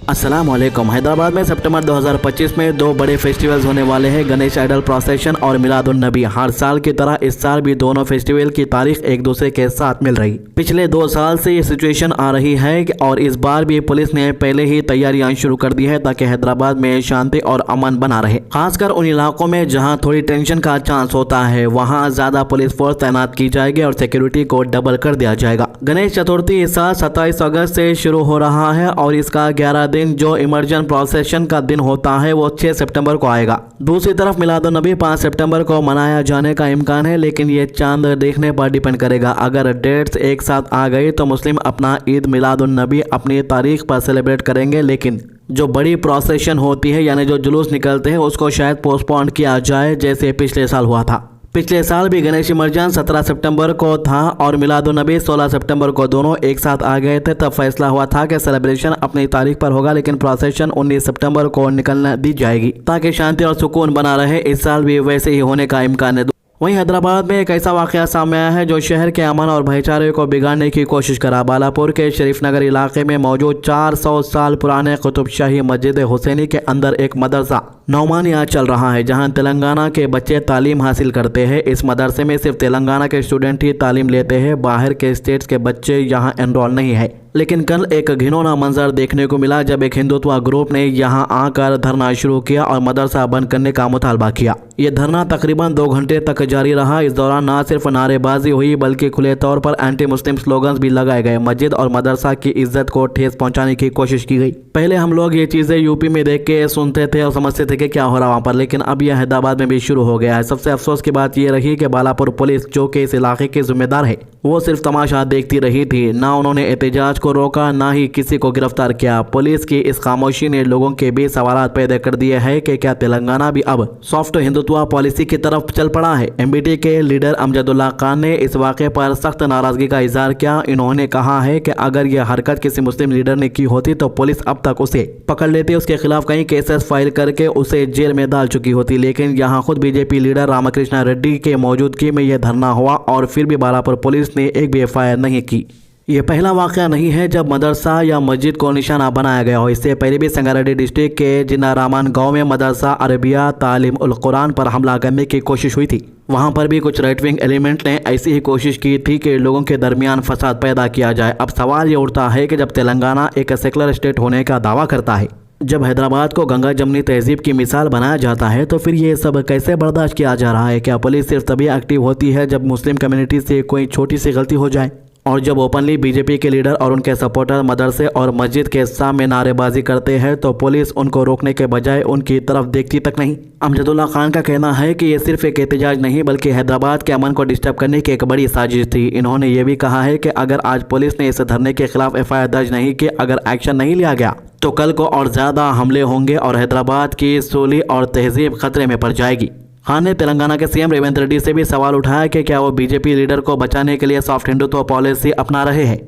अस्सलाम वालेकुम। हैदराबाद में सितंबर 2025 में दो बड़े फेस्टिवल्स होने वाले हैं, गणेश आइडल प्रोसेशन और मिलादुन नबी। हर साल की तरह इस साल भी दोनों फेस्टिवल की तारीख एक दूसरे के साथ मिल रही। पिछले 2 साल से ये सिचुएशन आ रही है और इस बार भी पुलिस ने पहले ही तैयारियां शुरू कर दी है ताकि हैदराबाद में शांति और अमन बना रहे। खासकर उन इलाकों में जहाँ थोड़ी टेंशन का चांस होता है वहाँ ज्यादा पुलिस फोर्स तैनात की जाएगी और सिक्योरिटी को डबल कर दिया जाएगा। गणेश चतुर्थी इस साल 27 अगस्त से शुरू हो रहा है और इसका 11 दिन जो इमर्जन प्रोसेशन का दिन होता है वो 6 सितंबर को आएगा। दूसरी तरफ मिलादुन नबी 5 सितंबर को मनाया जाने का इम्कान है, लेकिन ये चांद देखने पर डिपेंड करेगा। अगर डेट्स एक साथ आ गई तो मुस्लिम अपना ईद मिलादुन नबी अपनी तारीख पर सेलिब्रेट करेंगे, लेकिन जो बड़ी प्रोसेशन होती है यानी जो जुलूस निकलते हैं उसको शायद पोस्टपोन किया जाए जैसे पिछले साल हुआ था। पिछले साल भी गणेश इमर्जन 17 सितंबर को था और मिलादुन नबी 16 सितंबर को, दोनों एक साथ आ गए थे। तब फैसला हुआ था कि सेलिब्रेशन अपनी तारीख पर होगा, लेकिन प्रोसेशन 19 सितंबर को निकलने दी जाएगी ताकि शांति और सुकून बना रहे। इस साल भी वैसे ही होने का इम्कान है। वहीं हैदराबाद में एक ऐसा वाकया सामने आया है जो शहर के अमन और भाईचारे को बिगाड़ने की कोशिश करा। बालापुर के शरीफ नगर इलाके में मौजूद 400 साल पुराने कुतुब शाही मस्जिद हुसैनी के अंदर एक मदरसा नौमानिया चल रहा है, जहां तेलंगाना के बच्चे तालीम हासिल करते हैं। इस मदरसे में सिर्फ तेलंगाना के स्टूडेंट ही तालीम लेते हैं, बाहर के स्टेट्स के बच्चे यहां एनरोल नहीं है। लेकिन कल एक घिनौना मंजर देखने को मिला जब एक हिंदुत्व ग्रुप ने यहां आकर धरना शुरू किया और मदरसा बंद करने का मुतालबा किया। यह धरना तकरीबन 2 घंटे तक जारी रहा। इस दौरान न सिर्फ नारेबाजी हुई बल्कि खुले तौर पर एंटी मुस्लिम स्लोगन्स भी लगाए गए। मस्जिद और मदरसा की इज्जत को ठेस पहुंचाने की कोशिश की गई। पहले हम लोग ये चीजें यूपी में देख के सुनते थे और समझते थे कि क्या हो रहा वहाँ पर, लेकिन अब यह हैदराबाद में भी शुरू हो गया है। सबसे अफसोस की बात यह रही कि बालापुर पुलिस जो कि इस इलाके की जिम्मेदार है वो सिर्फ तमाशा देखती रही थी। ना उन्होंने एहतजाज को रोका, ना ही किसी को गिरफ्तार किया। पुलिस की इस खामोशी ने लोगों के बीच सवाल पैदा कर दिए हैं कि क्या तेलंगाना भी अब सॉफ्ट हिंदुत्व पॉलिसी की तरफ चल पड़ा है। एमबीटी के लीडर अमजदुल्ला खान ने इस वाक़े पर सख्त नाराजगी का इजहार किया। इन्होंने कहा है कि अगर यह हरकत किसी मुस्लिम लीडर ने की होती तो पुलिस अब तक उसे पकड़ लेती, उसके खिलाफ कई केसेस फाइल करके उसे जेल में डाल चुकी होती। लेकिन यहाँ खुद बीजेपी लीडर रामकृष्णा रेड्डी के मौजूदगी में यह धरना हुआ और फिर भी बालापुर पुलिस ने एक भी एफआईआर नहीं की। ये पहला वाक़या नहीं है जब मदरसा या मस्जिद को निशाना बनाया गया हो। इससे पहले भी संगारेड्डी डिस्ट्रिक्ट के जिन्नारामन गांव में मदरसा अरबिया तालीम उल कुरान पर हमला करने की कोशिश हुई थी। वहां पर भी कुछ राइट विंग एलिमेंट ने ऐसी ही कोशिश की थी कि लोगों के दरमियान फसाद पैदा किया जाए। अब सवाल ये उठता है कि जब तेलंगाना एक सेकुलर स्टेट होने का दावा करता है, जब हैदराबाद को गंगा जमनी तहजीब की मिसाल बनाया जाता है, तो फिर ये सब कैसे बर्दाश्त किया जा रहा है? क्या पुलिस सिर्फ तभी एक्टिव होती है जब मुस्लिम कम्युनिटी से कोई छोटी सी गलती हो जाए और जब ओपनली बीजेपी के लीडर और उनके सपोर्टर मदरसे और मस्जिद के सामने नारेबाजी करते हैं तो पुलिस उनको रोकने के बजाय उनकी तरफ देखती तक नहीं? अमजदुल्ला खान का कहना है कि ये सिर्फ एक एहतजाज नहीं बल्कि हैदराबाद के अमन को डिस्टर्ब करने की एक बड़ी साजिश थी। इन्होंने ये भी कहा है कि अगर आज पुलिस ने इस धरने के खिलाफ एफआईआर दर्ज नहीं की, अगर एक्शन नहीं लिया गया तो कल को और ज़्यादा हमले होंगे और हैदराबाद की सूली और तहजीब खतरे में पड़ जाएगी। खान ने तेलंगाना के सीएम रेवंत रेड्डी से भी सवाल उठाया कि क्या वो बीजेपी लीडर को बचाने के लिए सॉफ्ट हिंदुत्व पॉलिसी अपना रहे हैं।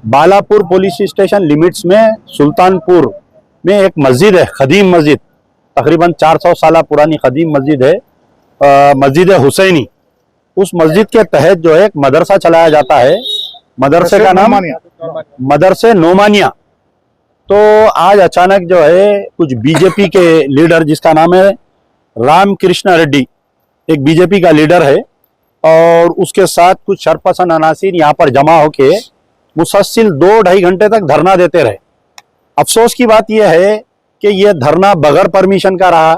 बालापुर पुलिस स्टेशन लिमिट्स में सुल्तानपुर में एक मस्जिद है, खदीम मस्जिद, तकरीबन 400 साल पुरानी खदीम मस्जिद है, मस्जिद हुसैनी। उस मस्जिद के तहत जो है एक मदरसा चलाया जाता है। मदरसे का नाम मदरसे नोमानिया। तो आज अचानक जो है कुछ बीजेपी के लीडर, जिसका नाम है रामकृष्णा रेड्डी, एक बीजेपी का लीडर है, और उसके साथ कुछ शरपसंद अनासिर यहाँ पर जमा होके मुसलसल 2-2.5 घंटे तक धरना देते रहे। अफसोस की बात यह है कि यह धरना बगैर परमिशन का रहा,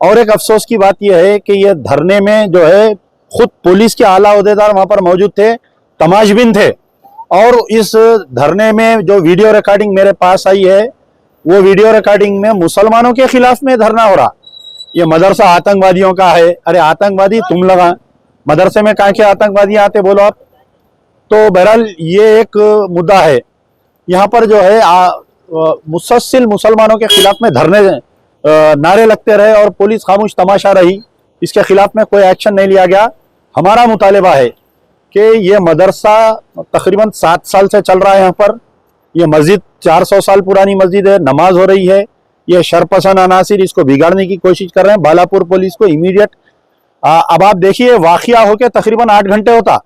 और एक अफसोस की बात यह है कि यह धरने में जो है खुद पुलिस के आला ओहदेदार वहां पर मौजूद थे, तमाशबीन थे। और इस धरने में जो वीडियो रिकॉर्डिंग मेरे पास आई है, वो वीडियो रिकॉर्डिंग में मुसलमानों के खिलाफ में धरना हो रहा। ये मदरसा आतंकवादियों का है। अरे आतंकवादी तुम लगा, मदरसे में कहाँ के आतंकवादी आते बोलो आप? तो बहरहाल ये एक मुद्दा है। यहाँ पर जो है मुसलसल मुसलमानों के खिलाफ में धरने नारे लगते रहे और पुलिस खामोश तमाशा रही। इसके खिलाफ में कोई एक्शन नहीं लिया गया। हमारा मुतालिबा है कि ये मदरसा तकरीबन 7 साल से चल रहा है। यहाँ पर ये मस्जिद 400 साल पुरानी मस्जिद है, नमाज हो रही है। ये शरपसंद अनासिर इसको बिगाड़ने की कोशिश कर रहे हैं। बालापुर पुलिस को इमीडिएट, अब आप देखिए वाकया होके तकरीबन 8 घंटे होता।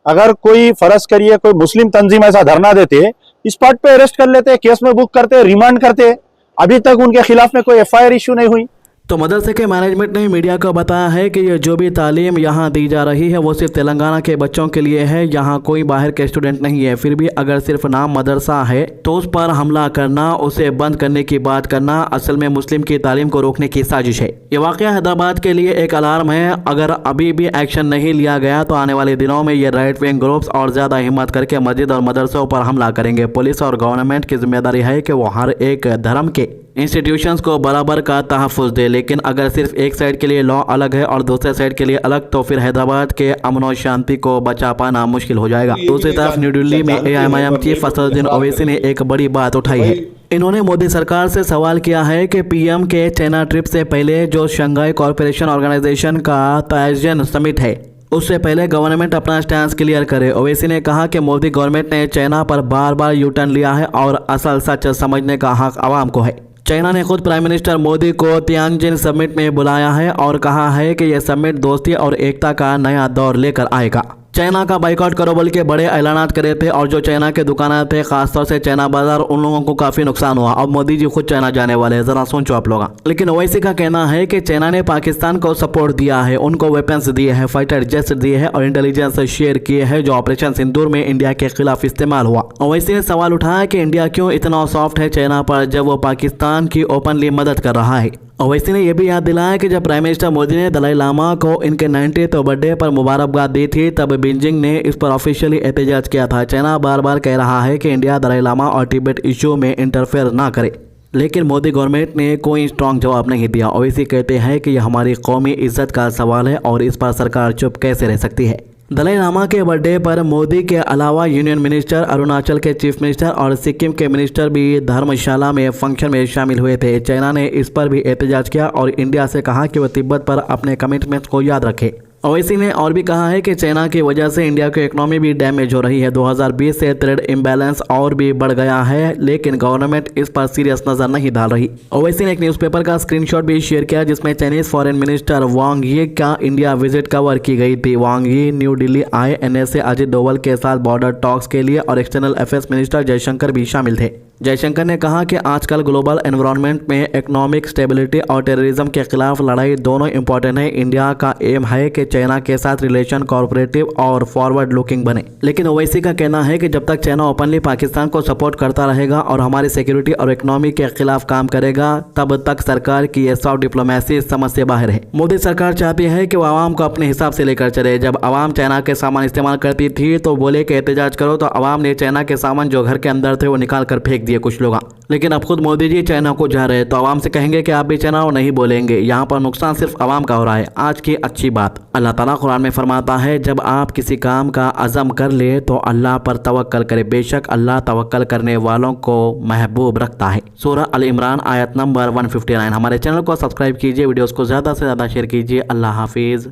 अगर कोई फर्ज करिए कोई मुस्लिम तंजीम ऐसा धरना देते स्पॉट पे अरेस्ट कर लेते, केस में बुक करते, रिमांड करते। अभी तक उनके खिलाफ में कोई एफआईआर इशू नहीं हुई। तो मदरसे के मैनेजमेंट ने मीडिया को बताया है कि ये जो भी तालीम यहाँ दी जा रही है वो सिर्फ तेलंगाना के बच्चों के लिए है, यहाँ कोई बाहर के स्टूडेंट नहीं है। फिर भी अगर सिर्फ नाम मदरसा है तो उस पर हमला करना, उसे बंद करने की बात करना असल में मुस्लिम की तालीम को रोकने की साजिश है। ये वाकया हैदराबाद के लिए एक अलार्म है। अगर अभी भी एक्शन नहीं लिया गया तो आने वाले दिनों में ये राइट विंग ग्रुप्स और ज्यादा हिम्मत करके मस्जिद और मदरसों पर हमला करेंगे। पुलिस और गवर्नमेंट की जिम्मेदारी है कि वो हर एक धर्म के इंस्टीट्यूशंस को बराबर का तहफ़्फ़ुज़ दे, लेकिन अगर सिर्फ एक साइड के लिए लॉ अलग है और दूसरे साइड के लिए अलग तो फिर हैदराबाद के अमन और शांति को बचा पाना मुश्किल हो जाएगा। दूसरी तरफ न्यू दिल्ली में एआईएमआईएम चीफ असदुद्दीन ओवैसी ने एक बड़ी बात उठाई है। इन्होंने मोदी सरकार से सवाल किया है कि पीएम के चाइना ट्रिप से पहले जो शंघाई कॉरपोरेशन ऑर्गेनाइजेशन का ताइज़ेन समिट है उससे पहले गवर्नमेंट अपना स्टैंड क्लियर करे। ओवैसी ने कहा कि मोदी गवर्नमेंट ने चाइना पर बार बार यू टर्न लिया है और असल सच समझने का हक आवाम को है। चाइना ने खुद प्राइम मिनिस्टर मोदी को तियांजिन समिट में बुलाया है और कहा है कि यह समिट दोस्ती और एकता का नया दौर लेकर आएगा। चाइना का बाइकआउट करो बोल के बड़े ऐलानात करे थे और जो चाइना के दुकानें थे खासतौर से चाइना बाजार, उन लोगों को काफी नुकसान हुआ। अब मोदी जी खुद चाइना जाने वाले हैं, जरा सोचो आप लोग। लेकिन ओवैसी का कहना है कि चाइना ने पाकिस्तान को सपोर्ट दिया है, उनको वेपन्स दिए हैं, फाइटर जेट्स दिए हैं और इंटेलिजेंस शेयर किए हैं जो ऑपरेशन सिंदूर में इंडिया के खिलाफ इस्तेमाल हुआ। ओवैसी ने सवाल उठाया कि इंडिया क्यों इतना सॉफ्ट है चाइना पर जब वो पाकिस्तान की ओपनली मदद कर रहा है। ओवैसी ने यह भी याद दिलाया कि जब प्राइम मिनिस्टर मोदी ने दलाई लामा को इनके 90th बर्थडे पर मुबारकबाद दी थी तब बीजिंग ने इस पर ऑफिशियली एहतजाज किया था। चाइना बार बार कह रहा है कि इंडिया दलाई लामा और तिब्बत इशू में इंटरफेयर ना करे, लेकिन मोदी गवर्नमेंट ने कोई स्ट्रॉन्ग जवाब नहीं दिया। ओवैसी कहते हैं कि यह हमारी कौमी इज्जत का सवाल है और इस पर सरकार चुप कैसे रह सकती है। दलाई लामा के बर्थडे पर मोदी के अलावा यूनियन मिनिस्टर, अरुणाचल के चीफ मिनिस्टर और सिक्किम के मिनिस्टर भी धर्मशाला में फंक्शन में शामिल हुए थे। चाइना ने इस पर भी एहतजाज किया और इंडिया से कहा कि वह तिब्बत पर अपने कमिटमेंट्स को याद रखे। ओवैसी ने और भी कहा है कि चाइना की वजह से इंडिया की इकोनॉमी भी डैमेज हो रही है। 2020 से ट्रेड इम्बैलेंस और भी बढ़ गया है, लेकिन गवर्नमेंट इस पर सीरियस नजर नहीं डाल रही। ओवैसी ने एक न्यूज़पेपर का स्क्रीनशॉट भी शेयर किया जिसमें चाइनीज फॉरेन मिनिस्टर वांग यी का इंडिया विजिट कवर की गई थी। वांग यी न्यू दिल्ली आए एनएसए अजित डोवल के साथ बॉर्डर टॉक्स के लिए और एक्सटर्नल अफेयर्स मिनिस्टर जयशंकर भी शामिल थे। जयशंकर ने कहा कि आजकल ग्लोबल एनवायरनमेंट में इकोनॉमिक स्टेबिलिटी और टेररिज्म के खिलाफ लड़ाई दोनों इंपॉर्टेंट है। इंडिया का एम है कि चाइना के साथ रिलेशन कोऑपरेटिव और फॉरवर्ड लुकिंग बने, लेकिन ओवैसी का कहना है कि जब तक चाइना ओपनली पाकिस्तान को सपोर्ट करता रहेगा और हमारी सिक्योरिटी और इकोनॉमी के खिलाफ काम करेगा तब तक सरकार की ये सॉफ्ट डिप्लोमेसी समझ से बाहर है। मोदी सरकार चाहती है कि वो आवाम को अपने हिसाब से लेकर चले। जब आवाम चाइना के सामान इस्तेमाल करती थी तो बोले कि एहतजाज करो, तो आवाम ने चाइना के सामान जो घर के अंदर थे वो निकाल कर फेंक दिए कुछ लोग। लेकिन अब खुद मोदी जी चाइना को जा रहे हैं तो आवाम से कहेंगे कि आप भी चाइना हो, नहीं बोलेंगे। यहाँ पर नुकसान सिर्फ आवाम का हो रहा है। आज की अच्छी बात, अल्लाह ताला कुरान में फरमाता है जब आप किसी काम का अज़म कर ले तो अल्लाह पर तवक्कल करे, बेशक अल्लाह तवक्कल करने वालों को महबूब रखता है। सूरह अल इमरान आयत नंबर 159। हमारे चैनल को सब्सक्राइब कीजिए, वीडियोस को ज़्यादा से ज़्यादा शेयर कीजिए। अल्लाह हाफिज़।